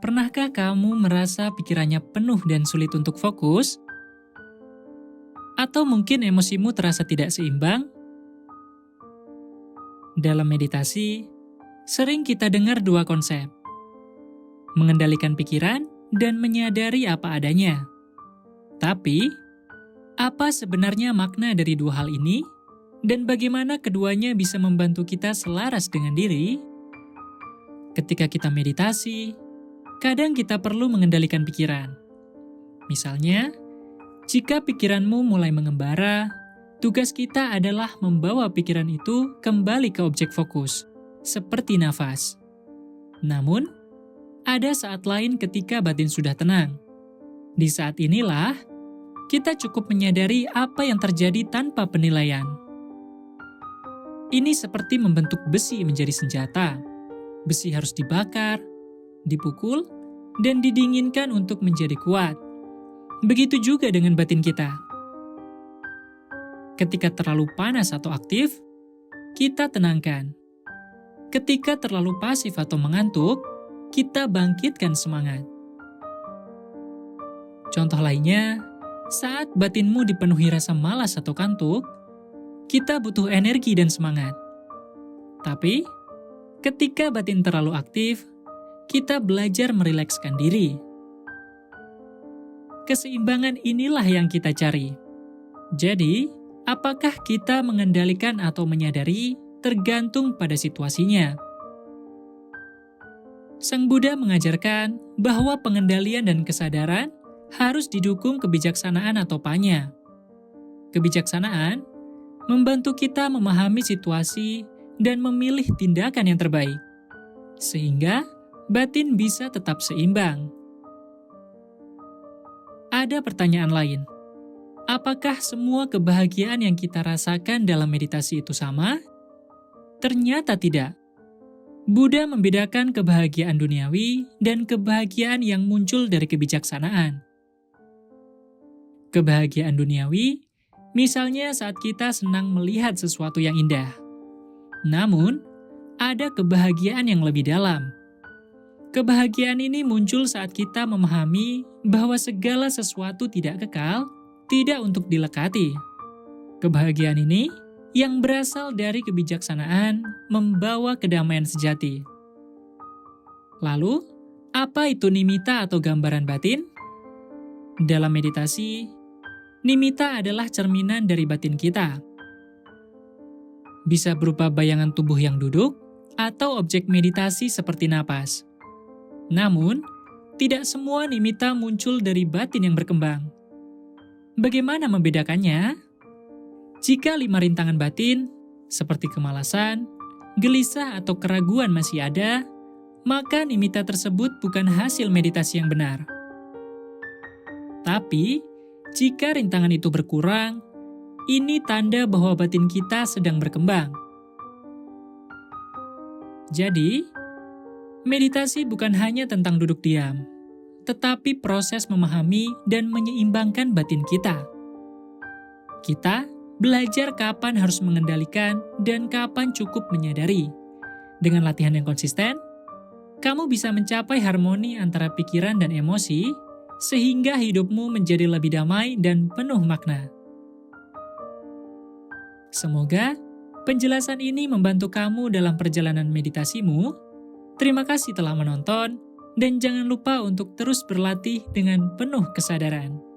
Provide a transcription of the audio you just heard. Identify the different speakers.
Speaker 1: Pernahkah kamu merasa pikirannya penuh dan sulit untuk fokus? Atau mungkin emosimu terasa tidak seimbang? Dalam meditasi, sering kita dengar dua konsep, mengendalikan pikiran dan menyadari apa adanya. Tapi, apa sebenarnya makna dari dua hal ini? Dan bagaimana keduanya bisa membantu kita selaras dengan diri? Ketika kita meditasi, kadang kita perlu mengendalikan pikiran. Misalnya, jika pikiranmu mulai mengembara, tugas kita adalah membawa pikiran itu kembali ke objek fokus, seperti nafas. Namun, ada saat lain ketika batin sudah tenang. Di saat inilah, kita cukup menyadari apa yang terjadi tanpa penilaian. Ini seperti membentuk besi menjadi senjata. Besi harus dibakar, dipukul, dan didinginkan untuk menjadi kuat. Begitu juga dengan batin kita. Ketika terlalu panas atau aktif, kita tenangkan. Ketika terlalu pasif atau mengantuk, kita bangkitkan semangat. Contoh lainnya, saat batinmu dipenuhi rasa malas atau kantuk, kita butuh energi dan semangat. Tapi, ketika batin terlalu aktif, kita belajar merilekskan diri. Keseimbangan inilah yang kita cari. Jadi, apakah kita mengendalikan atau menyadari tergantung pada situasinya. Sang Buddha mengajarkan bahwa pengendalian dan kesadaran harus didukung kebijaksanaan atau panya. Kebijaksanaan membantu kita memahami situasi dan memilih tindakan yang terbaik, sehingga batin bisa tetap seimbang. Ada pertanyaan lain. Apakah semua kebahagiaan yang kita rasakan dalam meditasi itu sama? Ternyata tidak. Buddha membedakan kebahagiaan duniawi dan kebahagiaan yang muncul dari kebijaksanaan. Kebahagiaan duniawi, misalnya saat kita senang melihat sesuatu yang indah. Namun, ada kebahagiaan yang lebih dalam. Kebahagiaan ini muncul saat kita memahami bahwa segala sesuatu tidak kekal, tidak untuk dilekati. Kebahagiaan ini yang berasal dari kebijaksanaan membawa kedamaian sejati. Lalu, apa itu nimitta atau gambaran batin? Dalam meditasi, nimitta adalah cerminan dari batin kita. Bisa berupa bayangan tubuh yang duduk atau objek meditasi seperti napas. Namun, tidak semua nimitta muncul dari batin yang berkembang. Bagaimana membedakannya? Jika 5 rintangan batin, seperti kemalasan, gelisah atau keraguan masih ada, maka nimitta tersebut bukan hasil meditasi yang benar. Tapi, jika rintangan itu berkurang, ini tanda bahwa batin kita sedang berkembang. Jadi, meditasi bukan hanya tentang duduk diam, tetapi proses memahami dan menyeimbangkan batin kita. Kita belajar kapan harus mengendalikan dan kapan cukup menyadari. Dengan latihan yang konsisten, kamu bisa mencapai harmoni antara pikiran dan emosi, sehingga hidupmu menjadi lebih damai dan penuh makna. Semoga penjelasan ini membantu kamu dalam perjalanan meditasimu. Terima kasih telah menonton, dan jangan lupa untuk terus berlatih dengan penuh kesadaran.